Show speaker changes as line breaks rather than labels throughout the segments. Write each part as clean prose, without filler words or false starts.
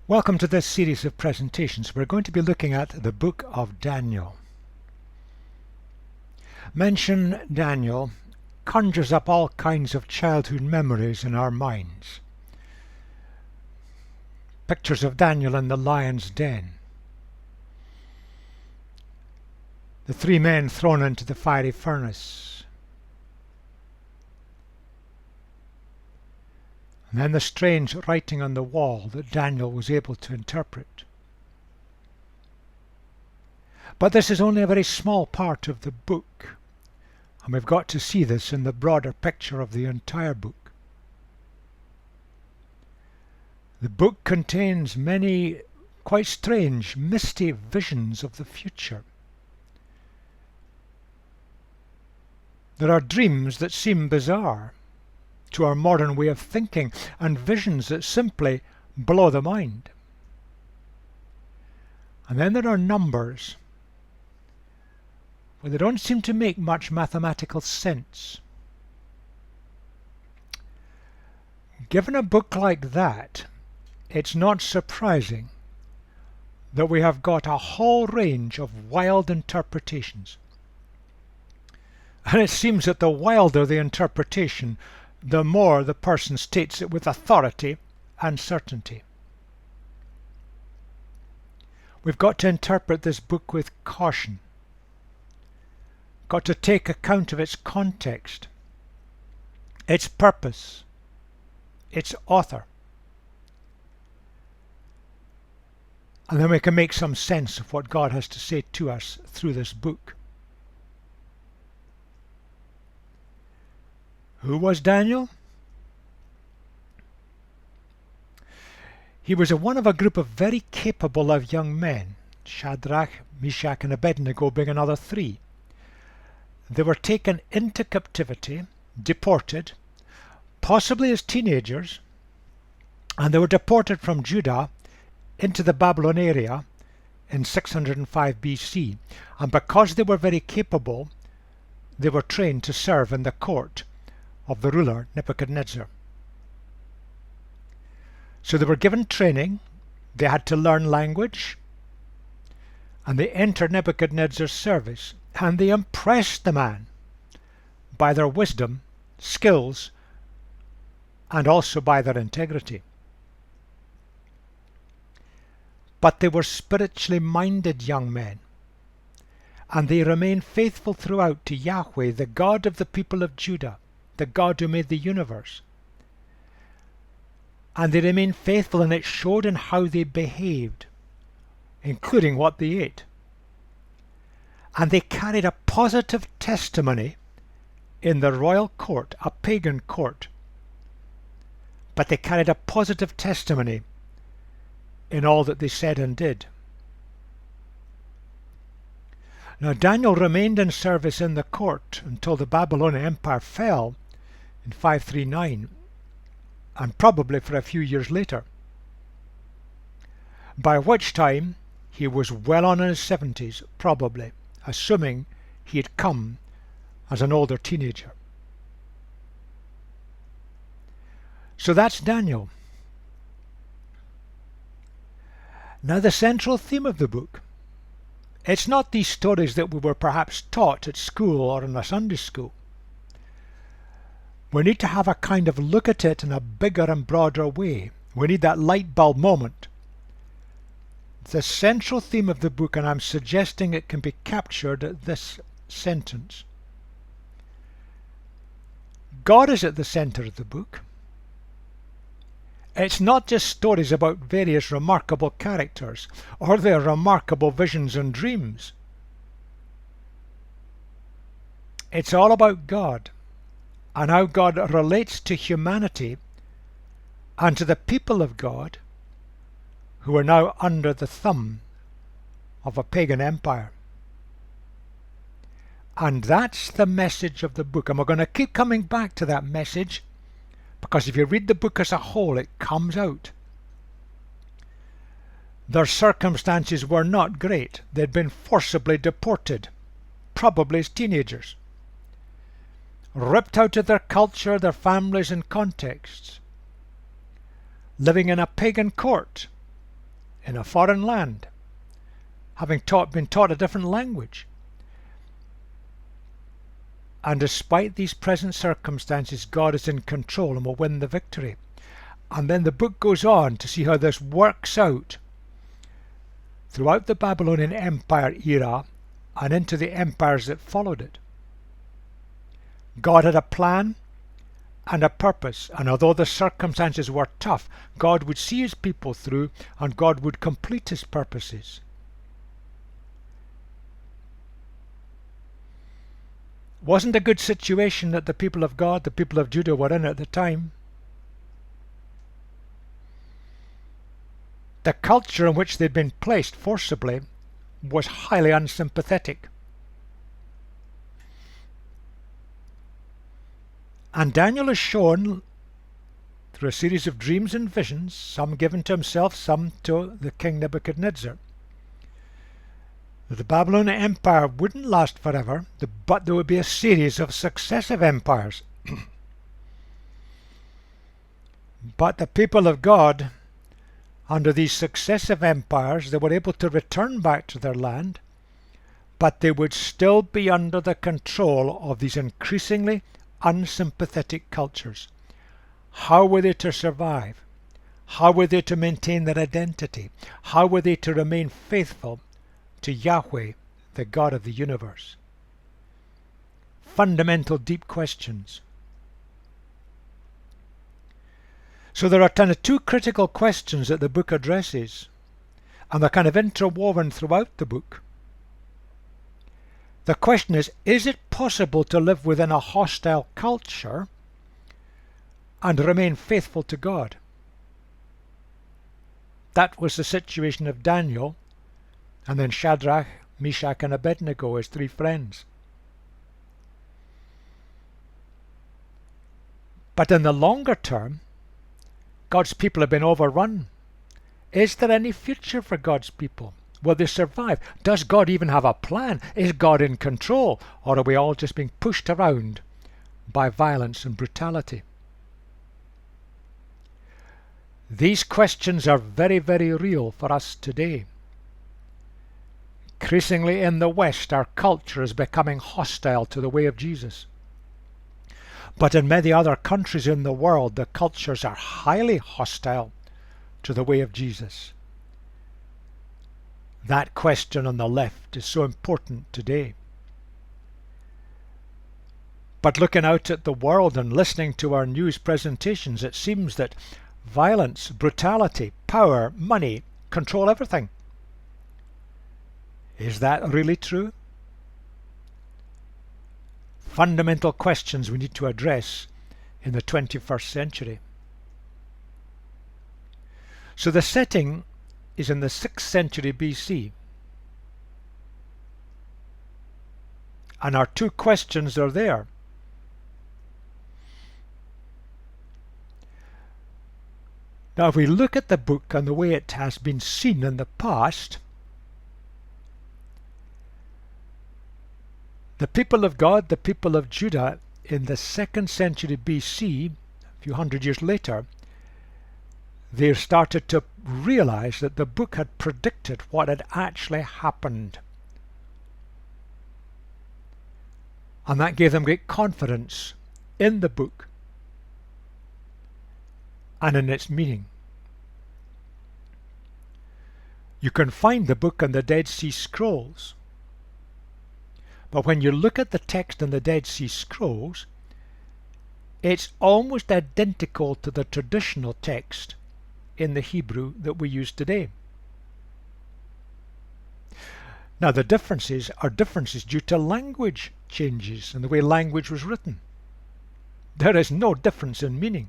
Welcome to this series of presentations. We're going to be looking at the book of Daniel. Mention Daniel conjures up all kinds of childhood memories in our minds. Pictures of Daniel in the lion's den. The three men thrown into the fiery furnace. And then the strange writing on the wall that Daniel was able to interpret. But this is only a very small part of the book, and we've got to see this in the broader picture of the entire book. The book contains many quite strange, misty visions of the future. There are dreams that seem bizarre to our modern way of thinking, and visions that simply blow the mind. And then there are numbers where they don't seem to make much mathematical sense. Given a book like that, it's not surprising that we have got a whole range of wild interpretations. And it seems that the wilder the interpretation, the more the person states it with authority and certainty. We've got to interpret this book with caution. Got to take account of its context, its purpose, its author. And then we can make some sense of what God has to say to us through this book. Who was Daniel? He was one of a group of very capable of young men, Shadrach, Meshach and Abednego being another three. They were taken into captivity, deported, possibly as teenagers, and they were deported from Judah into the Babylon area in 605 BC. And because they were very capable, they were trained to serve in the court of the ruler Nebuchadnezzar. So they were given training, they had to learn language, and they entered Nebuchadnezzar's service, and they impressed the man by their wisdom, skills, and also by their integrity. But they were spiritually minded young men, and they remained faithful throughout to Yahweh, the God of the people of Judah, the God who made the universe. And they remained faithful, and it showed in how they behaved, including what they ate. And they carried a positive testimony in the royal court, a pagan court. But they carried a positive testimony in all that they said and did. Now Daniel remained in service in the court until the Babylonian Empire fell in 539, and probably for a few years later, by which time he was well on in his 70s, probably, assuming he had come as an older teenager. So that's Daniel. Now the central theme of the book, it's not these stories that we were perhaps taught at school or in a Sunday school. We need to have a kind of look at it in a bigger and broader way. We need that light bulb moment. The central theme of the book, and I'm suggesting it can be captured at this sentence. God is at the center of the book. It's not just stories about various remarkable characters or their remarkable visions and dreams. It's all about God and how God relates to humanity and to the people of God who are now under the thumb of a pagan empire. And that's the message of the book. And we're going to keep coming back to that message, because if you read the book as a whole, it comes out. Their circumstances were not great. They'd been forcibly deported, probably as teenagers, ripped out of their culture, their families and contexts, living in a pagan court in a foreign land, having been taught a different language. And despite these present circumstances, God is in control and will win the victory. And then the book goes on to see how this works out throughout the Babylonian Empire era and into the empires that followed it. God had a plan and a purpose, and although the circumstances were tough, God would see his people through and God would complete his purposes. Wasn't a good situation that the people of God, the people of Judah, were in at the time. The culture in which they'd been placed forcibly was highly unsympathetic. And Daniel is shown through a series of dreams and visions, some given to himself, some to the king Nebuchadnezzar, that the Babylonian Empire wouldn't last forever, but there would be a series of successive empires. But the people of God, under these successive empires, they were able to return back to their land, but they would still be under the control of these increasingly unsympathetic cultures. How were they to survive? How were they to maintain their identity? How were they to remain faithful to Yahweh, the God of the universe? Fundamental, deep questions. So there are kind of two critical questions that the book addresses, and they're kind of interwoven throughout the book. The question is it possible to live within a hostile culture and remain faithful to God? That was the situation of Daniel, and then Shadrach, Meshach, and Abednego, his three friends. But in the longer term, God's people have been overrun. Is there any future for God's people? Will they survive? Does God even have a plan? Is God in control? Or are we all just being pushed around by violence and brutality? These questions are very, very real for us today. Increasingly in the West, our culture is becoming hostile to the way of Jesus. But in many other countries in the world, the cultures are highly hostile to the way of Jesus. That question on the left is so important today. But looking out at the world and listening to our news presentations, it seems that violence, brutality, power, money control everything. Is that really true? Fundamental questions we need to address in the 21st century. So the setting is in the 6th century BC. And our two questions are there. Now if we look at the book and the way it has been seen in the past, the people of God, the people of Judah, in the 2nd century BC, a few hundred years later, they started to realize that the book had predicted what had actually happened. And that gave them great confidence in the book and in its meaning. You can find the book in the Dead Sea Scrolls. But when you look at the text in the Dead Sea Scrolls, it's almost identical to the traditional text in the Hebrew that we use today. Now the differences are differences due to language changes and the way language was written. There is no difference in meaning.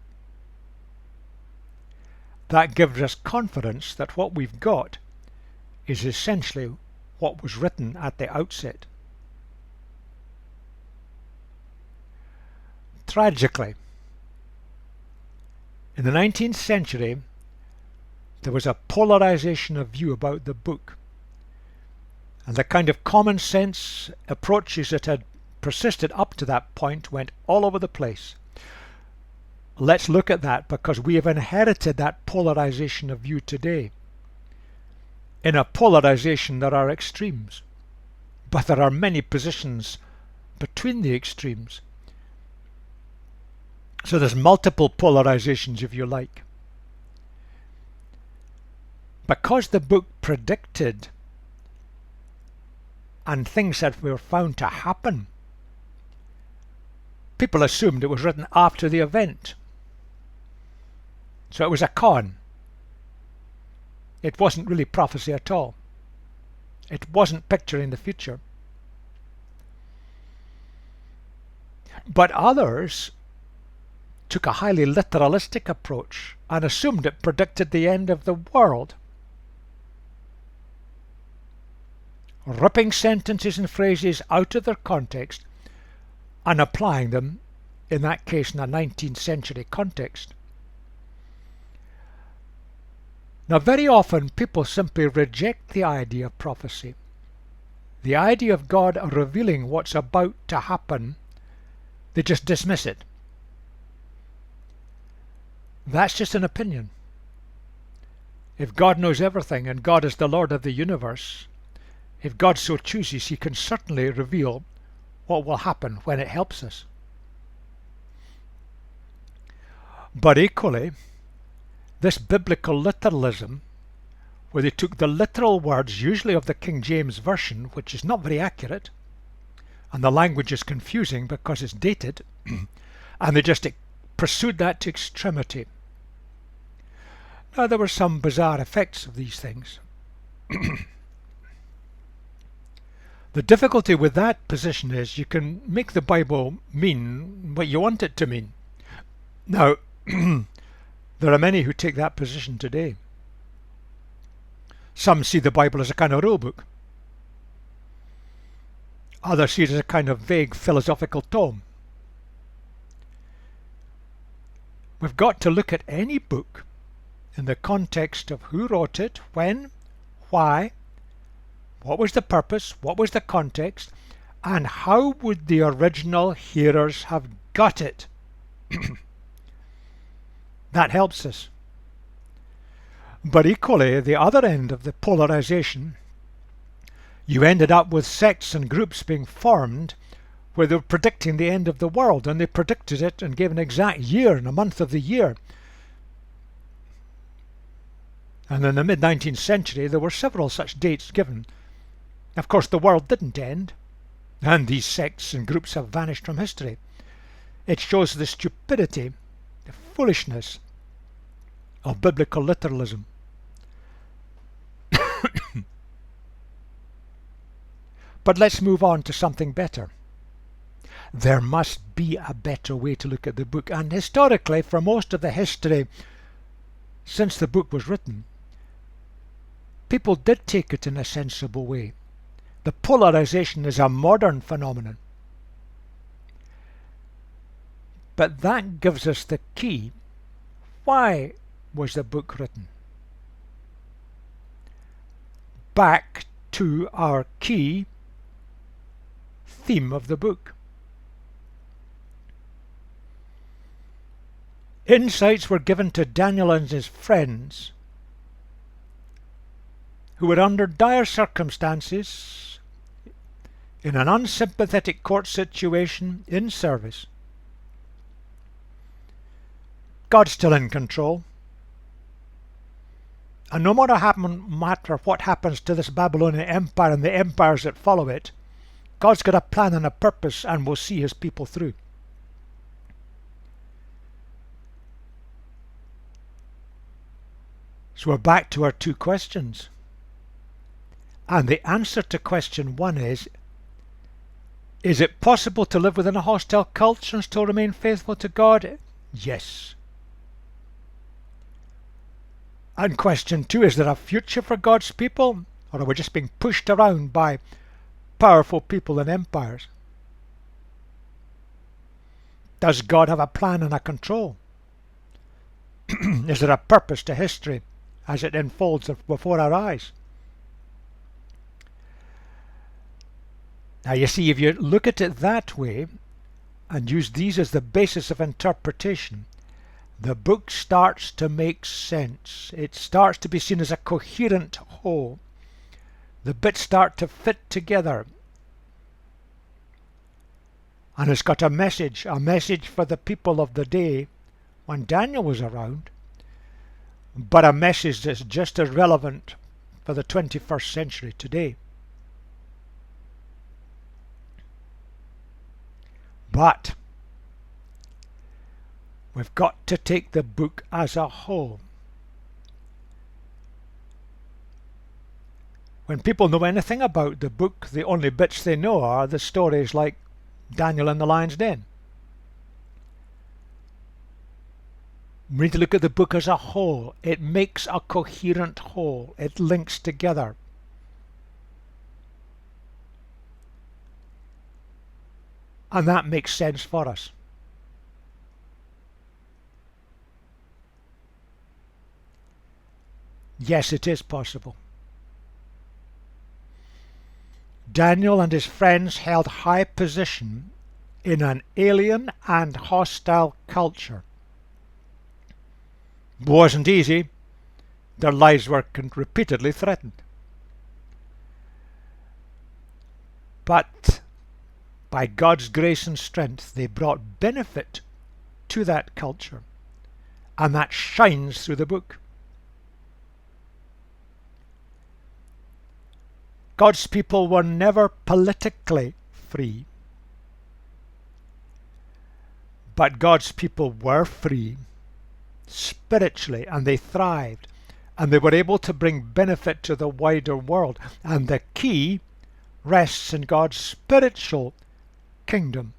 That gives us confidence that what we've got is essentially what was written at the outset. Tragically, in the 19th century, there was a polarization of view about the book, and the kind of common sense approaches that had persisted up to that point went all over the place. Let's look at that, because we have inherited that polarization of view today. In a polarization there are extremes, but there are many positions between the extremes. So there's multiple polarizations, if you like. Because the book predicted and things that were found to happen, people assumed it was written after the event. So it was a con. It wasn't really prophecy at all. It wasn't picturing the future. But others took a highly literalistic approach and assumed it predicted the end of the world, ripping sentences and phrases out of their context and applying them, in that case, in a 19th century context. Now, very often people simply reject the idea of prophecy. The idea of God revealing what's about to happen, they just dismiss it. That's just an opinion. If God knows everything and God is the Lord of the universe, if God so chooses, he can certainly reveal what will happen when it helps us. But equally, this biblical literalism, where they took the literal words, usually of the King James Version, which is not very accurate, and the language is confusing because it's dated, and they just pursued that to extremity. Now, there were some bizarre effects of these things. The difficulty with that position is you can make the Bible mean what you want it to mean. Now, there are many who take that position today. Some see the Bible as a kind of rule book. Others see it as a kind of vague philosophical tome. We've got to look at any book in the context of who wrote it, when, why, what was the purpose, what was the context, and how would the original hearers have got it. That helps us. But equally, the other end of the polarization, you ended up with sects and groups being formed where they were predicting the end of the world, and they predicted it and gave an exact year and a month of the year. And in the mid-19th century there were several such dates given. Of course, the world didn't end, and these sects and groups have vanished from history. It shows the stupidity, the foolishness of biblical literalism. But let's move on to something better. There must be a better way to look at the book, and historically, for most of the history since the book was written, people did take it in a sensible way. The polarization is a modern phenomenon. But that gives us the key. Why was the book written? Back to our key theme of the book. Insights were given to Daniel and his friends, who were under dire circumstances, in an unsympathetic court situation, in service. God's still in control. And no matter what happens to this Babylonian Empire and the empires that follow it, God's got a plan and a purpose and will see his people through. So we're back to our two questions. And the answer to question one is it possible to live within a hostile culture and still remain faithful to God? Yes. And question two, is there a future for God's people? Or are we just being pushed around by powerful people and empires? Does God have a plan and a control? Is there a purpose to history as it unfolds before our eyes? Now you see, if you look at it that way and use these as the basis of interpretation, the book starts to make sense. It starts to be seen as a coherent whole. The bits start to fit together. And it's got a message for the people of the day when Daniel was around, but a message that's just as relevant for the 21st century today. But we've got to take the book as a whole. When people know anything about the book, the only bits they know are the stories like Daniel in the lion's den. We need to look at the book as a whole. It makes a coherent whole. It links together. And that makes sense for us. Yes, it is possible. Daniel and his friends held high position in an alien and hostile culture. It wasn't easy. Their lives were repeatedly threatened. But by God's grace and strength, they brought benefit to that culture, and that shines through the book. God's people were never politically free, but God's people were free spiritually, and they thrived, and they were able to bring benefit to the wider world. And the key rests in God's spiritual kingdom,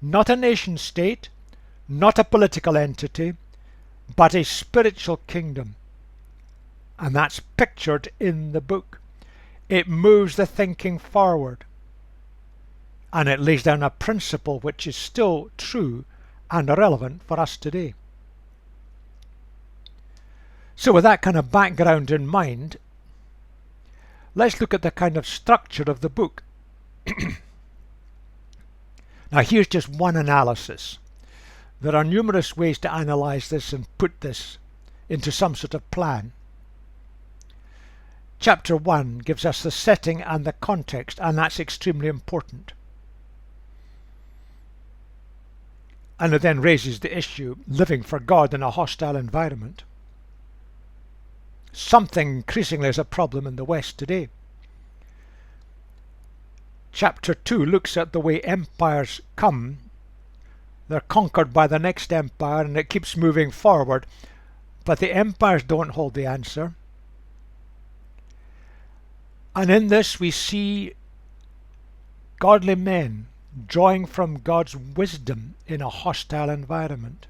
not a nation state, not a political entity, but a spiritual kingdom. And that's pictured in the book. It moves the thinking forward, and it lays down a principle which is still true and relevant for us today. So with that kind of background in mind, let's look at the kind of structure of the book. Now here's just one analysis. There are numerous ways to analyze this and put this into some sort of plan. Chapter 1 gives us the setting and the context, and that's extremely important. And it then raises the issue, living for God in a hostile environment. Something increasingly is a problem in the West today. Chapter 2 looks at the way empires come. They're conquered by the next empire, and it keeps moving forward, but the empires don't hold the answer. And in this we see godly men drawing from God's wisdom in a hostile environment.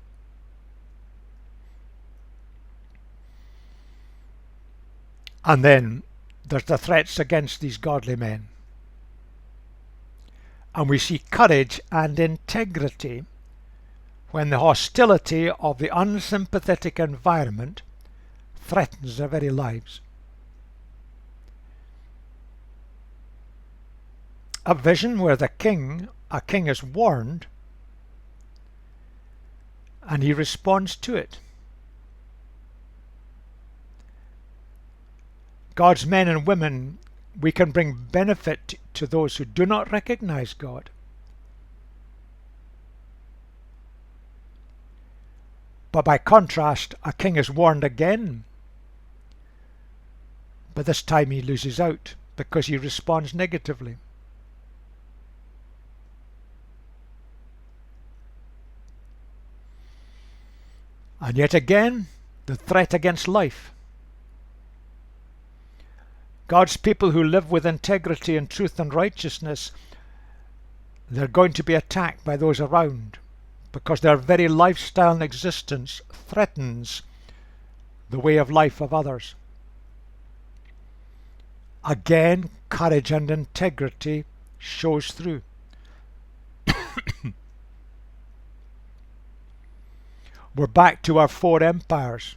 And then there's the threats against these godly men. And we see courage and integrity when the hostility of the unsympathetic environment threatens their very lives. A vision where a king is warned and he responds to it. God's men and women, we can bring benefit to those who do not recognize God. But by contrast, a king is warned again. But this time he loses out because he responds negatively. And yet again, the threat against life. God's people who live with integrity and truth and righteousness, they're going to be attacked by those around because their very lifestyle and existence threatens the way of life of others. Again, courage and integrity shows through. We're back to our 4 empires,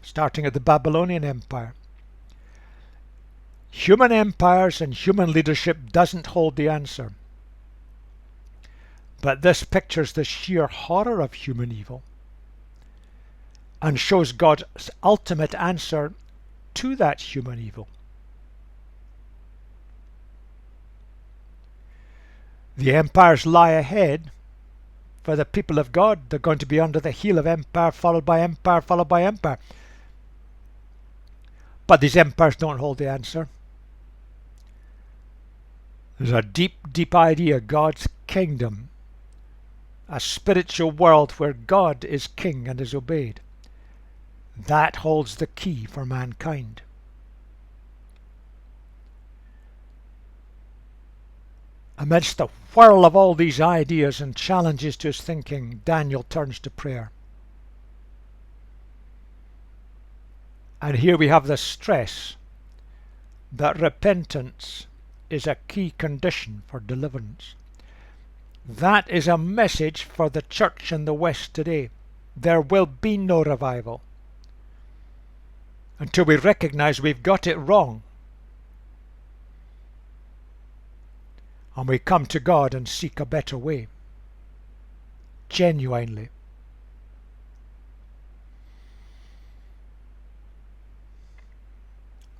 starting at the Babylonian Empire. Human empires and human leadership doesn't hold the answer. But this pictures the sheer horror of human evil and shows God's ultimate answer to that human evil. The empires lie ahead. For the people of God, they're going to be under the heel of empire, followed by empire, followed by empire. But these empires don't hold the answer. There's a deep, deep idea, God's kingdom. A spiritual world where God is king and is obeyed. That holds the key for mankind. Amidst the whirl of all these ideas and challenges to his thinking, Daniel turns to prayer. And here we have the stress that repentance is a key condition for deliverance. That is a message for the church in the West today. There will be no revival until we recognize we've got it wrong. And we come to God and seek a better way. Genuinely.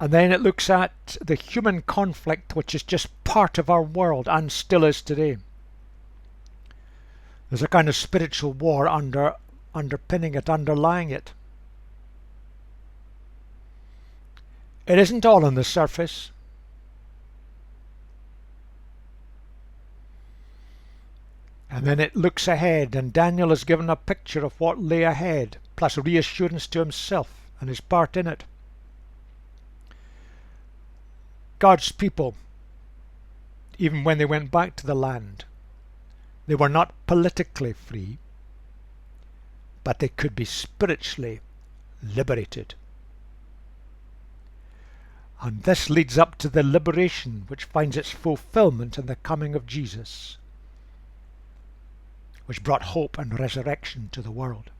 And then it looks at the human conflict which is just part of our world and still is today. There's a kind of spiritual war underpinning it, underlying it. It isn't all on the surface. And then it looks ahead, and Daniel is given a picture of what lay ahead, plus reassurance to himself and his part in it. God's people, even when they went back to the land, they were not politically free, but they could be spiritually liberated. And this leads up to the liberation which finds its fulfillment in the coming of Jesus, which brought hope and resurrection to the world.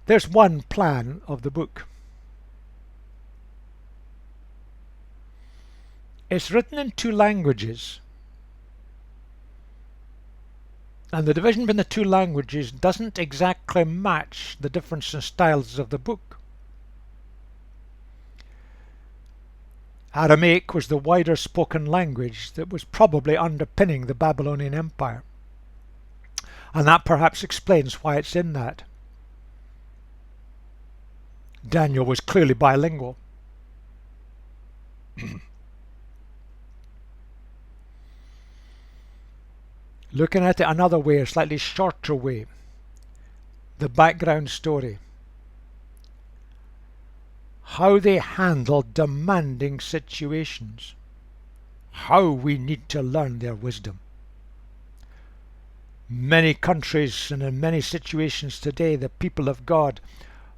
There's one plan of the book. It's written in 2 languages, and the division between the 2 languages doesn't exactly match the difference in styles of the book. Aramaic was the wider spoken language that was probably underpinning the Babylonian Empire. And that perhaps explains why it's in that. Daniel was clearly bilingual. Looking at it another way, a slightly shorter way, the background story. How they handle demanding situations. How we need to learn their wisdom. Many countries and in many situations today, the people of God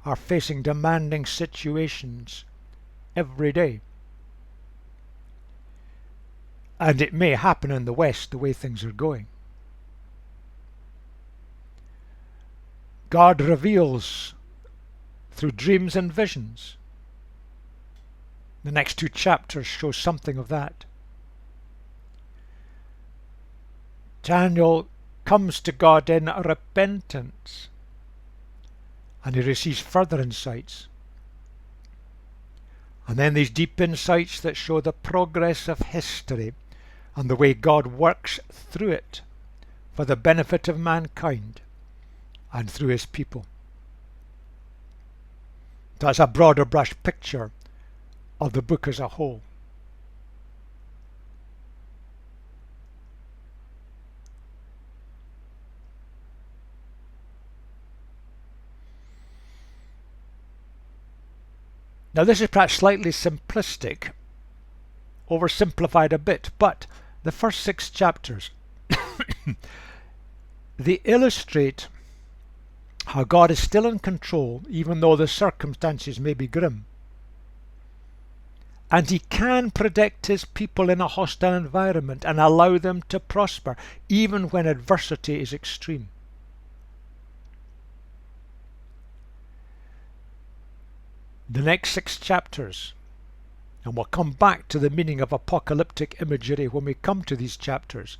are facing demanding situations every day. And it may happen in the West the way things are going. God reveals through dreams and visions. The next 2 chapters show something of that. Daniel comes to God in repentance, and he receives further insights. And then these deep insights that show the progress of history and the way God works through it for the benefit of mankind and through his people. That's a broader brush picture of the book as a whole. Now this is perhaps slightly simplistic, oversimplified a bit, but the first 6 chapters they illustrate how God is still in control even though the circumstances may be grim. And he can protect his people in a hostile environment and allow them to prosper even when adversity is extreme. The next 6 chapters, and we'll come back to the meaning of apocalyptic imagery when we come to these chapters,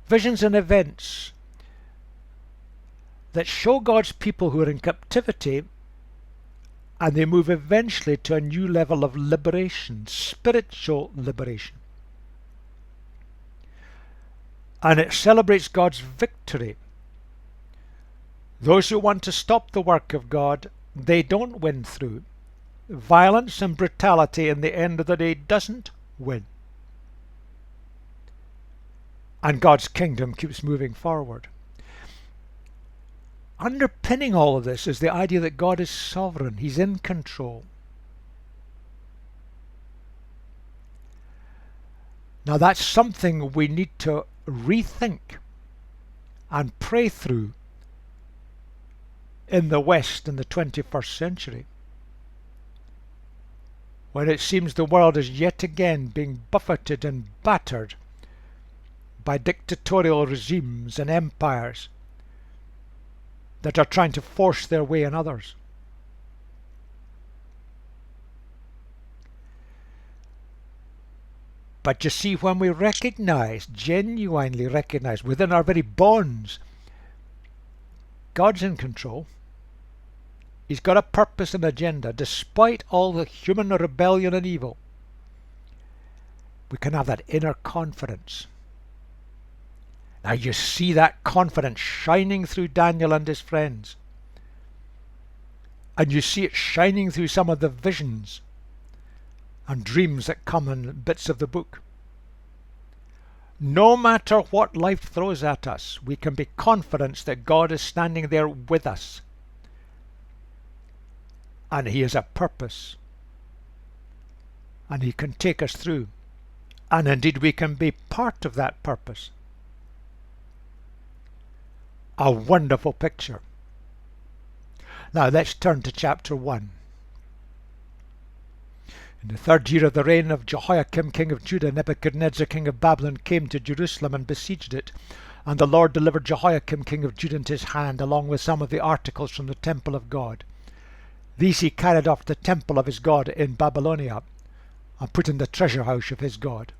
visions and events that show God's people who are in captivity, and they move eventually to a new level of liberation, spiritual liberation. and it celebrates God's victory. Those who want to stop the work of God, they don't win through. Violence and brutality in the end of the day doesn't win. And God's kingdom keeps moving forward. Underpinning all of this is the idea that God is sovereign. He's in control. Now that's something we need to rethink and pray through in the West in the 21st century, when it seems the world is yet again being buffeted and battered by dictatorial regimes and empires that are trying to force their way on others. But you see, when we recognize, genuinely recognize, within our very bonds, God's in control. He's got a purpose and agenda, despite all the human rebellion and evil. We can have that inner confidence. Now you see that confidence shining through Daniel and his friends. And you see it shining through some of the visions and dreams that come in bits of the book. No matter what life throws at us, we can be confident that God is standing there with us. And He has a purpose. And He can take us through. And indeed we can be part of that purpose. A wonderful picture. Now let's turn to chapter 1. In the 3rd year of the reign of Jehoiakim king of Judah, Nebuchadnezzar king of Babylon came to Jerusalem and besieged it. And the Lord delivered Jehoiakim king of Judah into his hand, along with some of the articles from the temple of God. These he carried off to the temple of his God in Babylonia, and put in the treasure house of his God.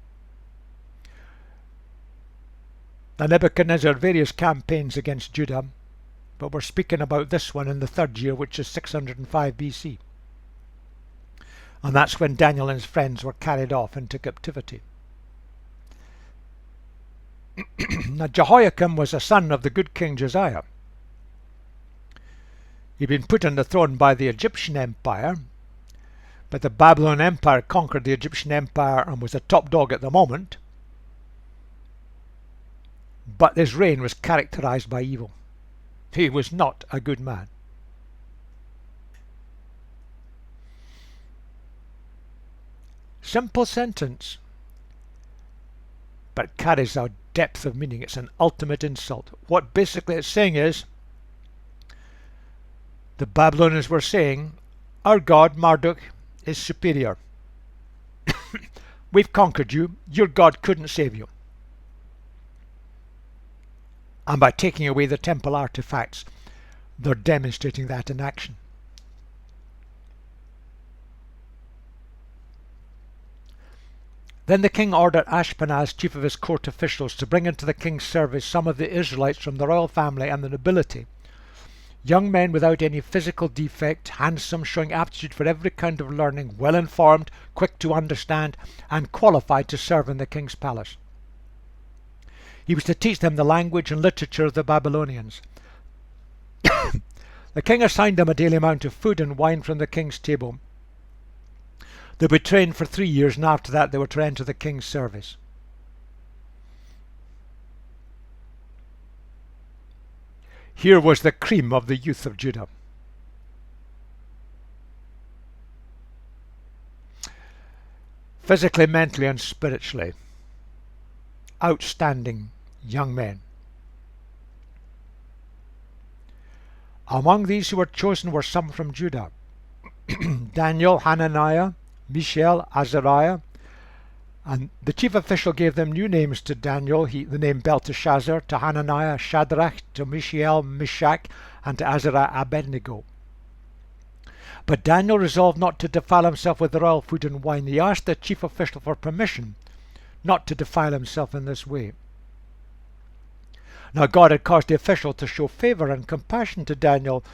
Now Nebuchadnezzar had various campaigns against Judah, but we're speaking about this one in the 3rd year, which is 605 BC. And that's when Daniel and his friends were carried off into captivity. Now Jehoiakim was a son of the good king Josiah. He'd been put on the throne by the Egyptian Empire, but the Babylon Empire conquered the Egyptian Empire and was the top dog at the moment. But his reign was characterized by evil. He was not a good man. Simple sentence, but carries a depth of meaning. It's an ultimate insult. What basically it's saying is, the Babylonians were saying, our God, Marduk, is superior. We've conquered you. Your God couldn't save you. And by taking away the temple artifacts, they're demonstrating that in action. Then the king ordered Ashpenaz, chief of his court officials, to bring into the king's service some of the Israelites from the royal family and the nobility. Young men without any physical defect, handsome, showing aptitude for every kind of learning, well informed, quick to understand, and qualified to serve in the king's palace. He was to teach them the language and literature of the Babylonians. The king assigned them a daily amount of food and wine from the king's table. They would be trained for 3 years, and after that they were to enter the king's service. Here was the cream of the youth of Judah. Physically, mentally, and spiritually, outstanding young men. Among these who were chosen were some from Judah: Daniel, Hananiah, Mishael, Azariah. And the chief official gave them new names. To Daniel, the name Belteshazzar; to Hananiah, Shadrach; to Mishael, Meshach; and to Azariah, Abednego. But Daniel resolved not to defile himself with the royal food and wine. He asked the chief official for permission not to defile himself in this way. Now God had caused the official to show favour and compassion to Daniel,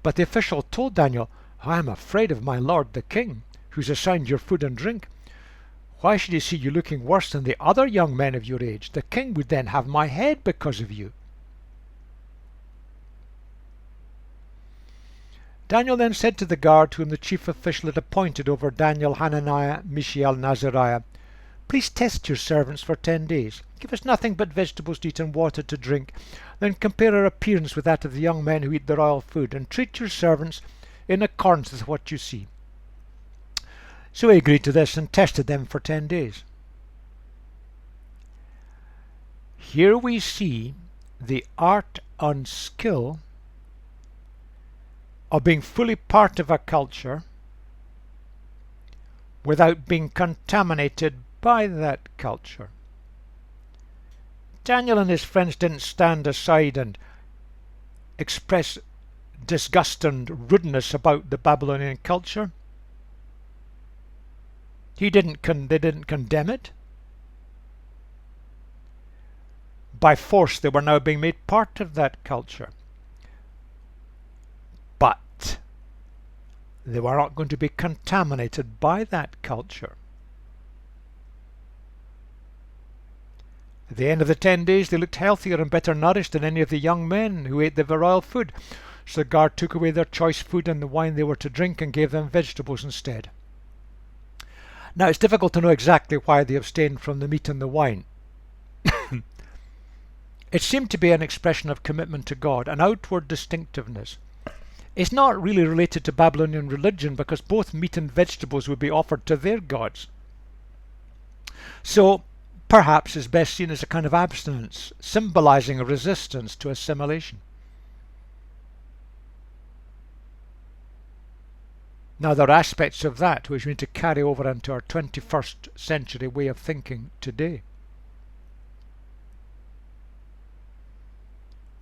but the official told Daniel, I am afraid of my lord the king, who's assigned your food and drink. Why should he see you looking worse than the other young men of your age? The king would then have my head because of you. Daniel then said to the guard whom the chief official had appointed over Daniel, Hananiah, Mishael, and Azariah, "Please test your servants for 10 days. Give us nothing but vegetables to eat and water to drink. Then compare our appearance with that of the young men who eat the royal food, and treat your servants in accordance with what you see." So he agreed to this and tested them for 10 days. Here we see the art and skill of being fully part of a culture without being contaminated by that culture. Daniel and his friends didn't stand aside and express disgust and rudeness about the Babylonian culture. They didn't condemn it. By force, they were now being made part of that culture. But they were not going to be contaminated by that culture. At the end of the 10 days, they looked healthier and better nourished than any of the young men who ate the royal food. So the guard took away their choice food and the wine they were to drink and gave them vegetables instead. Now, it's difficult to know exactly why they abstained from the meat and the wine. It seemed to be an expression of commitment to God, an outward distinctiveness. It's not really related to Babylonian religion because both meat and vegetables would be offered to their gods. So, perhaps it's best seen as a kind of abstinence, symbolizing a resistance to assimilation. Now, there are aspects of that which we need to carry over into our 21st century way of thinking today,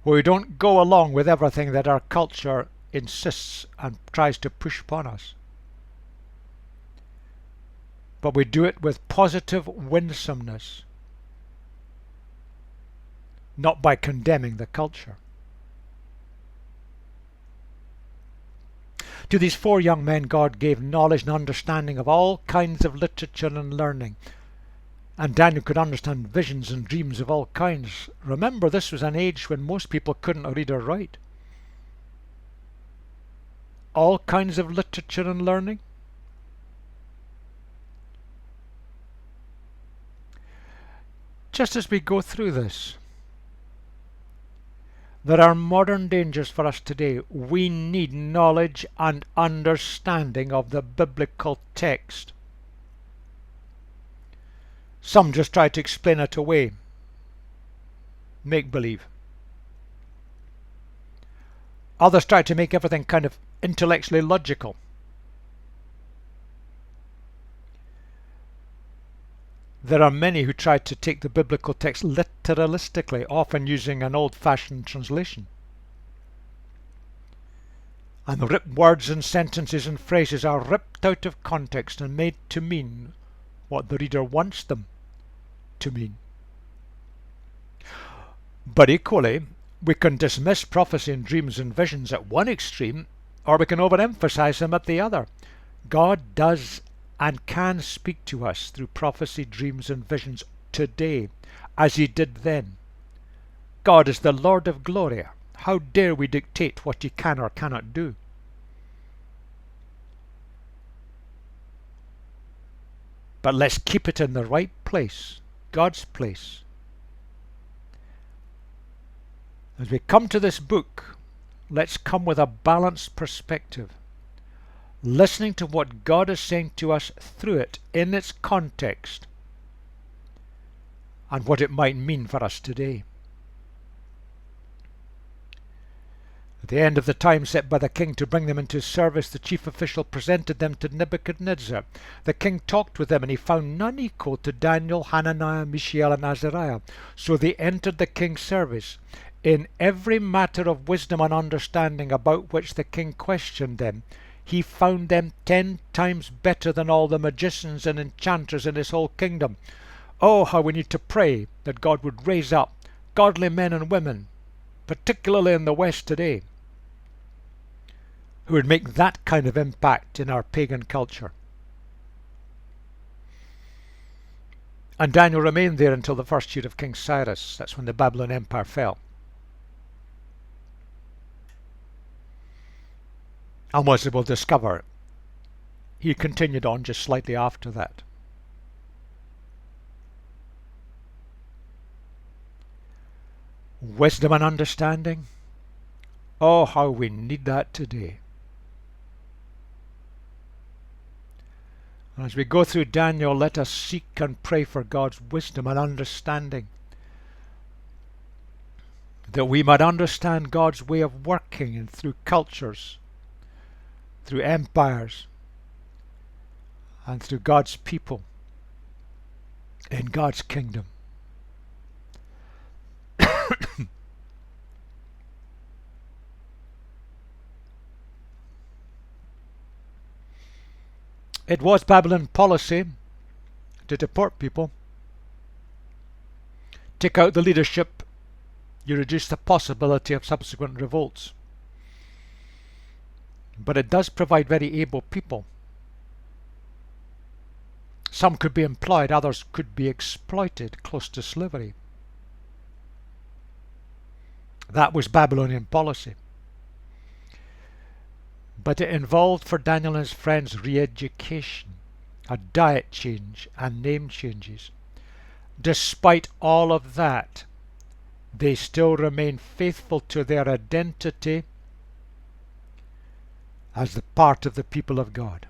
where we don't go along with everything that our culture insists and tries to push upon us, but we do it with positive winsomeness, not by condemning the culture. To these 4 young men God gave knowledge and understanding of all kinds of literature and learning. And Daniel could understand visions and dreams of all kinds. Remember, this was an age when most people couldn't read or write. All kinds of literature and learning. Just as we go through this, there are modern dangers for us today. We need knowledge and understanding of the biblical text. Some just try to explain it away. Make believe. Others try to make everything kind of intellectually logical. There are many who try to take the biblical text literalistically, often using an old-fashioned translation. And the words and sentences and phrases are ripped out of context and made to mean what the reader wants them to mean. But equally, we can dismiss prophecy and dreams and visions at one extreme, or we can overemphasize them at the other. God does and can speak to us through prophecy, dreams and visions today, as he did then. God is the Lord of glory. How dare we dictate what he can or cannot do? But let's keep it in the right place, God's place. As we come to this book, let's come with a balanced perspective, listening to what God is saying to us through it in its context and what it might mean for us today. At the end of the time set by the king to bring them into service, the chief official presented them to Nebuchadnezzar. The king talked with them, and he found none equal to Daniel, Hananiah, Mishael, and Azariah. So they entered the king's service. In every matter of wisdom and understanding about which the king questioned them, he found them 10 times better than all the magicians and enchanters in his whole kingdom. Oh, how we need to pray that God would raise up godly men and women, particularly in the West today, who would make that kind of impact in our pagan culture. And Daniel remained there until the first year of King Cyrus. That's when the Babylon Empire fell. And as we'll discover, he continued on just slightly after that. Wisdom and understanding. Oh, how we need that today. As we go through Daniel, let us seek and pray for God's wisdom and understanding, that we might understand God's way of working and through cultures, through empires, and through God's people in God's kingdom. It was Babylon policy to deport people. Take out the leadership, you reduce the possibility of subsequent revolts. But it does provide very able people. Some could be employed, others could be exploited, close to slavery. That was Babylonian policy. But it involved for Daniel and his friends re-education, a diet change and name changes. Despite all of that, they still remain faithful to their identity as the part of the people of God.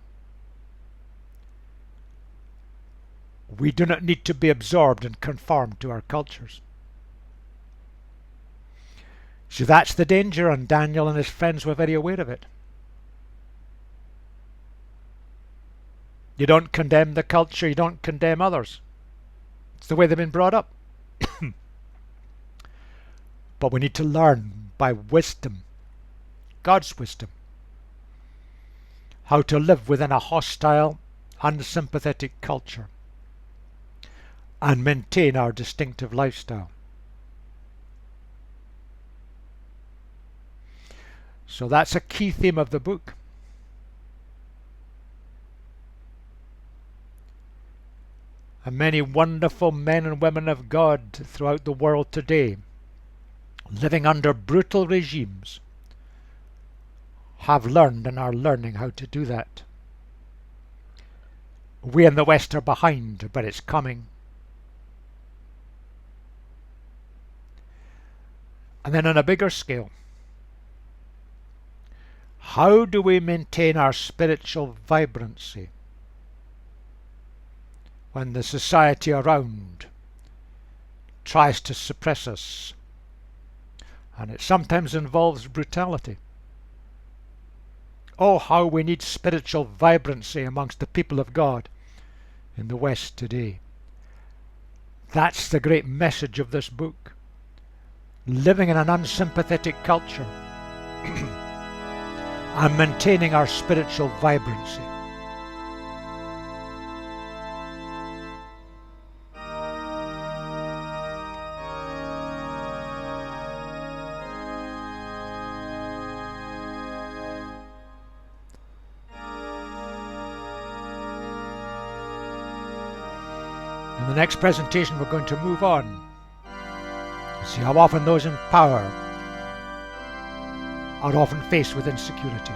We do not need to be absorbed and conformed to our cultures. So that's the danger, and Daniel and his friends were very aware of it. You don't condemn the culture, you don't condemn others. It's the way they've been brought up. But we need to learn by wisdom, God's wisdom, how to live within a hostile, unsympathetic culture and maintain our distinctive lifestyle. So that's a key theme of the book. And many wonderful men and women of God throughout the world today, living under brutal regimes, have learned and are learning how to do that. We in the West are behind, but it's coming. And then on a bigger scale, how do we maintain our spiritual vibrancy when the society around tries to suppress us? And it sometimes involves brutality. Oh, how we need spiritual vibrancy amongst the people of God in the West today. That's the great message of this book. Living in an unsympathetic culture and maintaining our spiritual vibrancy. In the next presentation, we're going to move on. See how often those in power are often faced with insecurity.